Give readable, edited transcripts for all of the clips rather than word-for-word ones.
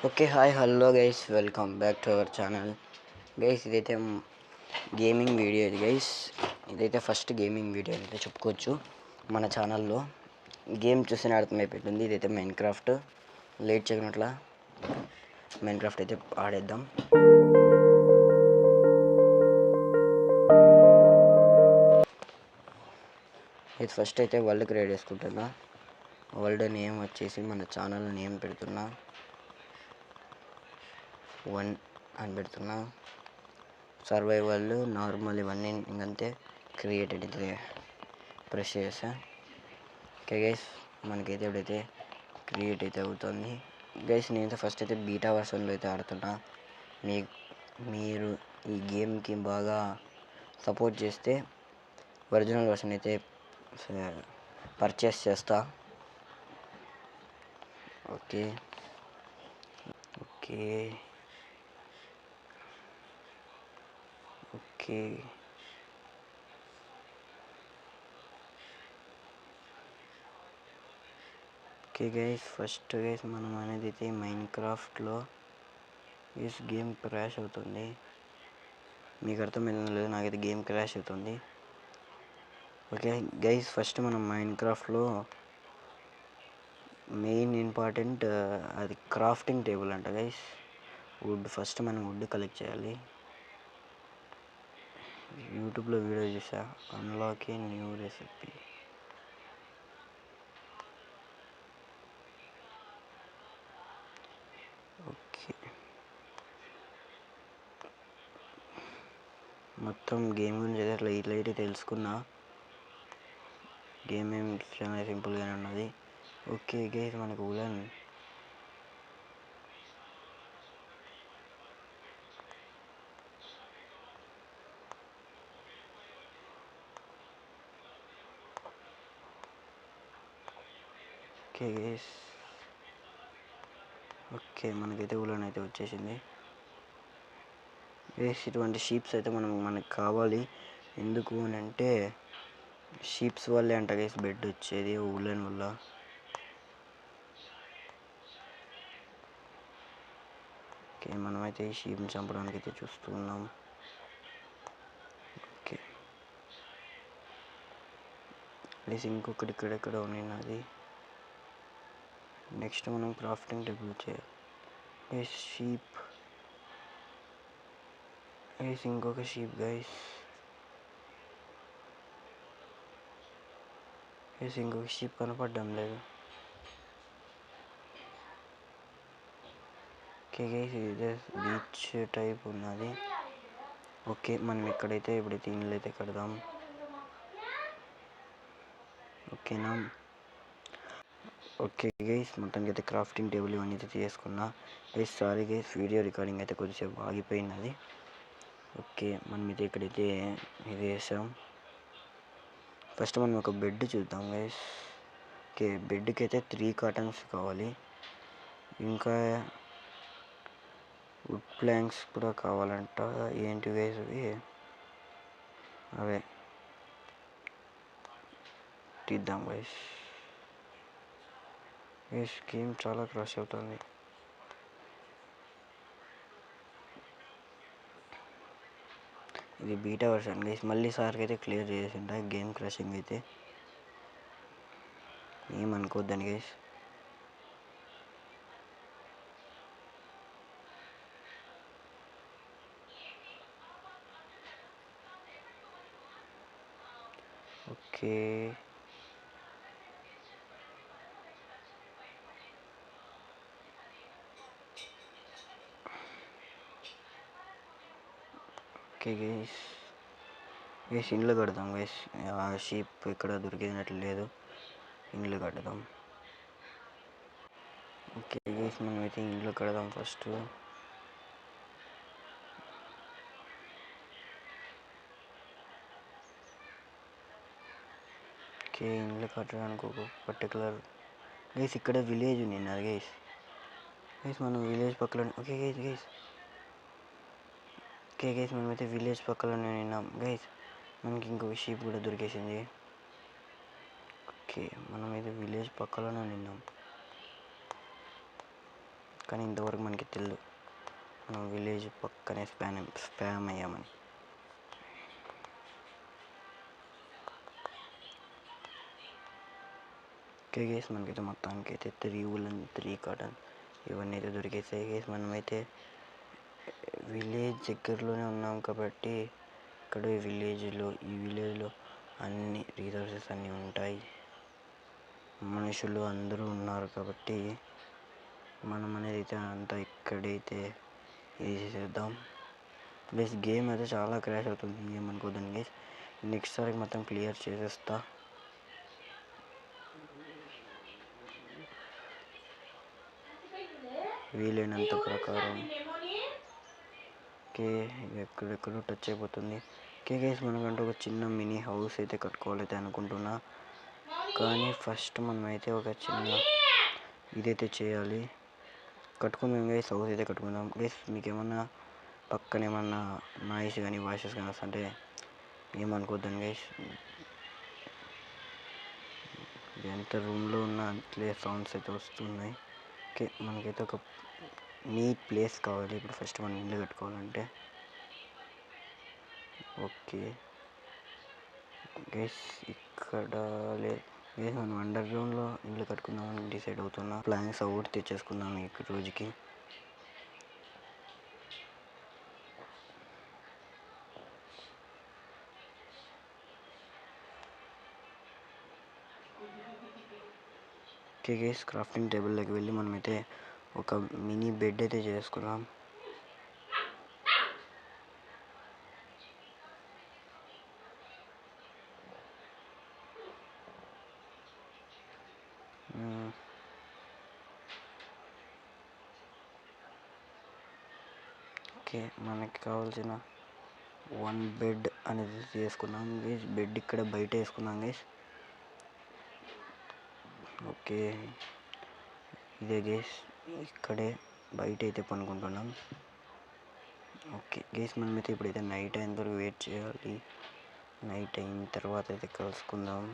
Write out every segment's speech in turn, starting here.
Okay. Hi. Hello guys. Welcome back to our channel. Guys ఇదైతే gaming video ఇది guys. ఇదైతే first gaming video అయితే చెప్పుకోవచ్చు మన ఛానల్లో. గేమ్ చూస్తేనే అర్థమైపోతుంది. ఇదైతే మైన్ క్రాఫ్ట్. లేట్ చేయనట్ల మైన్ క్రాఫ్ట్ అయితే ఆడేద్దాం. ఇది ఫస్ట్ అయితే వరల్డ్ క్రియేట్ చేసుకుంటున్నా. వరల్డ్ నేమ్ వచ్చేసి మన ఛానల్ నేమ్ పెడుతున్నా 1 అని పెడుతున్నా. సర్వైవల్ నార్మల్ ఇవన్నీ ఇంకంతే. క్రియేటెడ్ అయితే ప్రెస్ చేసా. ఓకే గైస్, మనకైతే ఎప్పుడైతే క్రియేట్ అయితే అవుతుంది గైస్. నేనైతే ఫస్ట్ అయితే బీటా వర్షన్లో అయితే ఆడుతున్నా. మీరు ఈ గేమ్కి బాగా సపోర్ట్ చేస్తే ఒరిజినల్ వర్షన్ అయితే పర్చేస్ చేస్తా. Okay okay okay okay guys, first guys మనం అనేది అయితే మైన్ క్రాఫ్ట్లో గేమ్ క్రాష్ అవుతుంది. మీకు అర్థమైందో లేదు, నాకైతే గేమ్ క్రాష్ అవుతుంది. ఓకే గైస్, ఫస్ట్ మనం మైన్ క్రాఫ్ట్లో మెయిన్ ఇంపార్టెంట్ అది క్రాఫ్టింగ్ టేబుల్ అంట గైస్. వుడ్ ఫస్ట్ మనం వుడ్ కలెక్ట్ చేయాలి. యూట్యూబ్లో వీడియో చూసా, unlock a new recipe. Okay, మొత్తం గేమ్ గురించి అయితే అట్లా ఇట్లా అయితే తెలుసుకున్నా. గేమ్ ఏం చాలా సింపుల్గానే ఉన్నది. ఓకే గైస్, మనకు ఉలన్ ఓకే గైస్. ఓకే, మనకైతే ఉలన్ అయితే వచ్చేసింది గైస్. ఇటువంటి షీప్స్ అయితే మనకు కావాలి. ఎందుకు అని అంటే షీప్స్ వల్లే అంట గైస్ బెడ్ వచ్చేది, ఉలన్ వల్ల. ఓకే, మనమైతే ఈ షీప్ని చంపడానికి అయితే చూస్తూ ఉన్నాం. ఓకే ప్లీజ్, ఇంకొకటి ఇక్కడెక్కడ ఉన్నది. నెక్స్ట్ మనం క్రాఫ్టింగ్ టేబుల్ చేయాలి. షీప్ గైస్, ఇంకొక షీప్ గైస్. ఇంకొక షీప్ కనపడడం లేదు. ఓకే గైస్, ఇదే బీచ్ టైప్ ఉన్నది. ఓకే, మనం ఎక్కడైతే ఇప్పుడైతే ఇల్లు అయితే కడదాం. ఓకేనా. ఓకే గైస్, మొత్తానికి అయితే క్రాఫ్టింగ్ టేబుల్ ఇవన్నీ అయితే చేసుకున్నా guys. Sorry guys, video recording అయితే కొద్దిసేపు ఆగిపోయినది. ఓకే, మనం అయితే ఇక్కడైతే ఇది వేసాం. ఫస్ట్ మనం ఒక బెడ్ చూద్దాం గైస్. ఓకే, బెడ్కి అయితే 3 కాటన్స్ కావాలి. ఇంకా వుడ్ ప్లాంక్స్ కూడా కావాలంట. ఏంటి గైస్ అవి? అవే తీద్దాం గైస్. గేమ్ చాలా క్రాష్ అవుతుంది. ఇది బీటా వర్షన్ గైస్. మళ్ళీ సార్కి అయితే క్లియర్ చేసిండ గేమ్ క్రాషింగ్ అయితే. ఏమనుకోద్దని గైస్. ఓకే ఓకే గైస్ ఇండ్లు కడదాం గైస్. ఆ షీప్ ఇక్కడ దొరికినట్లు లేదు, ఇండ్లు కడదాం. ఓకే గైస్, మనమైతే ఇండ్లు కడదాం ఫస్ట్. ఓకే, ఇండ్లు కట్టడానికి ఒక పర్టికులర్ గైస్ ఇక్కడ విలేజ్ ఉంది అది గైస్. మనం విలేజ్ పక్కన. Okay guys. ఓకే గైస్, మనమైతే విలేజ్ పక్కలోనే విన్నాం గైస్. మనకి ఇంకొక షీప్ కూడా దొరికేసింది. ఓకే, మనమైతే విలేజ్ పక్కలోనే విన్నాం. కానీ ఇంతవరకు మనకి తెలియదు మనం విలేజ్ పక్కనే స్పామ్ అయ్యామని. ఓకే గైస్, మనకైతే మొత్తానికి అయితే 3 ఉలన్ 3 కాటన్ ఇవన్నీ అయితే దొరికేసాయి గైస్. మనమైతే విలేజ్ దగ్గరలోనే ఉన్నాం కాబట్టి ఇక్కడ ఈ విలేజ్లో అన్ని రిసోర్సెస్ అన్నీ ఉంటాయి. మనుషులు అందరూ ఉన్నారు కాబట్టి మనం అనేది అయితే అంతా ఇక్కడైతే ఇది చేద్దాం. ప్లస్ గేమ్ అయితే చాలా క్రాష్ అవుతుంది, ఏమనుకోద్దండి గైస్. నెక్స్ట్ సారికి మొత్తం క్లియర్ చేసేస్తా. వీలైనంత ప్రకారం. ఓకే, ఎక్కడెక్కడో టచ్ అయిపోతుంది. ఓకే గైస్, మనకంటే ఒక చిన్న మినీ హౌస్ అయితే కట్టుకోవాలైతే అనుకుంటున్నా. కానీ ఫస్ట్ మనమైతే ఒక చిన్న ఇదైతే చేయాలి. కట్టుకుందాం గైస్, హౌస్ అయితే కట్టుకుందాం గైస్. మీకు ఏమన్నా పక్కన ఏమన్నా నాయిస్ కానీ వాయిసెస్ కానీ వస్తుంటే ఏమనుకోద్దండి గైస్. ఎంత రూమ్లో ఉన్న అట్లే సౌండ్స్ అయితే వస్తున్నాయి. ఓకే, మనకైతే ఒక నీట్ ప్లేస్ కావాలి ఇప్పుడు ఫస్ట్ మనం ఇల్లు కట్టుకోవాలంటే. ఓకే గైస్, ఇక్కడ గైస్ మనం అండర్ గ్రౌండ్లో ఇల్లు కట్టుకుందామని డిసైడ్ అవుతున్నా. ప్లాన్స్ అవుట్ తెచ్చేసుకుందాం ఈ రోజుకి. ఓకే గైస్, క్రాఫ్టింగ్ టేబుల్లోకి వెళ్ళి మనమైతే ఒక మినీ బెడ్ అయితే చేసుకున్నాం. ఓకే, మనకి కావాల్సిన 1 బెడ్ అనేది చేసుకున్నాం గైస్. బెడ్ ఇక్కడ బయట వేసుకున్నాం గైస్. ఓకే, ఇదే గైస్, ఇక్కడే బయట అయితే పనుకుంటున్నాం. ఓకే గైస్, మనమైతే ఇప్పుడైతే నైట్ అయిన వరకు వెయిట్ చేయాలి. నైట్ అయిన తర్వాత అయితే కలుసుకుందాం.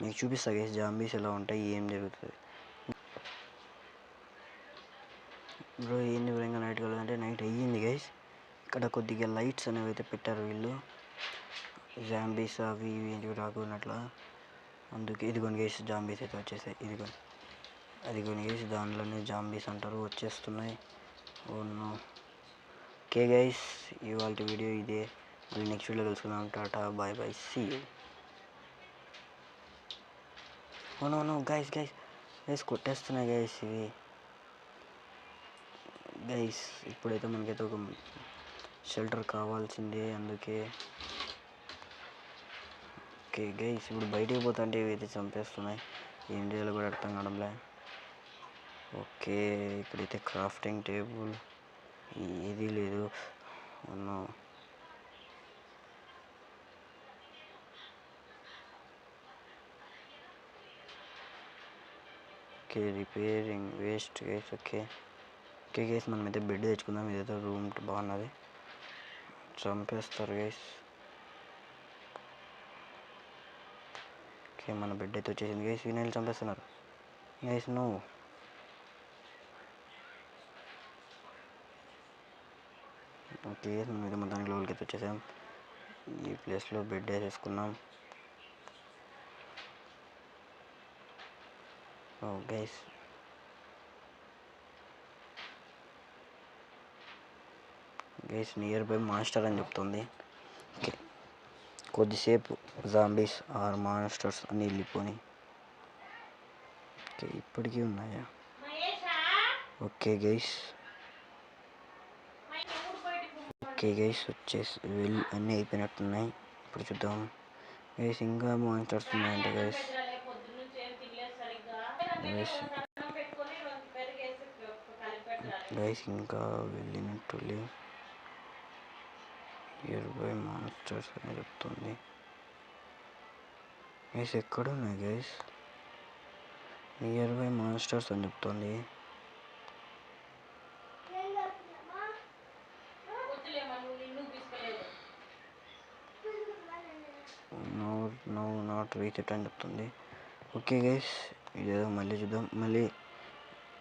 మీకు చూపిస్తా గైస్ జాంబీస్ ఎలా ఉంటాయి, ఏం జరుగుతుంది. బ్రో ఏంది బ్రో, ఇంకా నైట్ కలదంటే నైట్ అయ్యింది గైస్. ఇక్కడ కొద్దిగా లైట్స్ అనేవి అయితే పెట్టారు వీళ్ళు, జాంబీస్ అవి ఇవి ఏంటివి రాకున్నట్లా. అందుకే ఇదిగోని గైస్ జాంబీస్ అయితే వచ్చేసాయి. అదిగోని గైస్, దాంట్లోనే జాంబీస్ అంటారు, వచ్చేస్తున్నాయి. ఓను. ఓకే గైస్, ఇవాళ వీడియో ఇదే. మళ్ళీ నెక్స్ట్ వీడియో కలుసుకుందాం. Tata bye bye, see you. Oh no guys కొట్టేస్తున్నాయి గైస్ ఇవి. గైస్ ఇప్పుడైతే మనకైతే ఒక షెల్టర్ కావాల్సిందే, అందుకే. ఓకే గైస్, ఇప్పుడు బయటికి పోతుంటే ఇవైతే చంపేస్తున్నాయి, ఏం చేయాలో కూడా అర్థం కావడంలే. ఓకే, ఇక్కడైతే క్రాఫ్టింగ్ టేబుల్ ఏది లేదు. అవును. Okay, repairing waste guys. Okay guys, మనమైతే బెడ్ తెచ్చుకుందాం. ఇదైతే రూమ్ బాగున్నది. చంపేస్తారు గైస్. ఓకే, మన బెడ్ అయితే వచ్చేసింది గైస్. వీళ్ళు చంపేస్తున్నారు గైస్. నువ్వు ఓకే, మనమైతే మొత్తానికి లోపలికి అయితే వచ్చేసాం. ఈ ప్లేస్లో బెడ్ వేసేసుకున్నాం. ఓ గైస్, నియర్ బై మాన్స్టర్ అని చెప్తుంది. ఓకే, కొద్దిసేపు జాంబీస్ ఆర్ మాన్స్టర్స్ అని వెళ్ళిపోయి. ఓకే, ఇప్పటికీ ఉన్నాయా? ఓకే గైస్, వచ్చేసి అన్నీ అయిపోయినట్టున్నాయి. ఇప్పుడు చూద్దాం గైస్, ఇంకా మాన్స్టర్స్ ఉన్నాయంటే గైస్. గైస్ ఇంకా వెళ్ళినట్టు నియర్ బై మాన్స్టర్స్ అని చెప్తుంది గైస్. ఎక్కడ ఉన్నాయి గైస్? నియర్ బై మాన్స్టర్స్ అని చెప్తుంది. నాట్ రీచ్ అని చెప్తుంది. ఓకే గైస్, ఇదేదో మళ్ళీ చూద్దాం. మళ్ళీ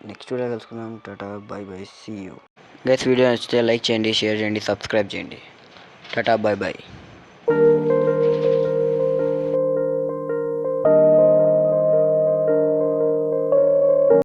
నెక్స్ట్ వీడియో కలుసుకుందాం. Tata bye bye, see you guys. Video నచ్చితే లైక్ చేయండి, షేర్ చేయండి, సబ్స్క్రైబ్ చేయండి. Tata bye by.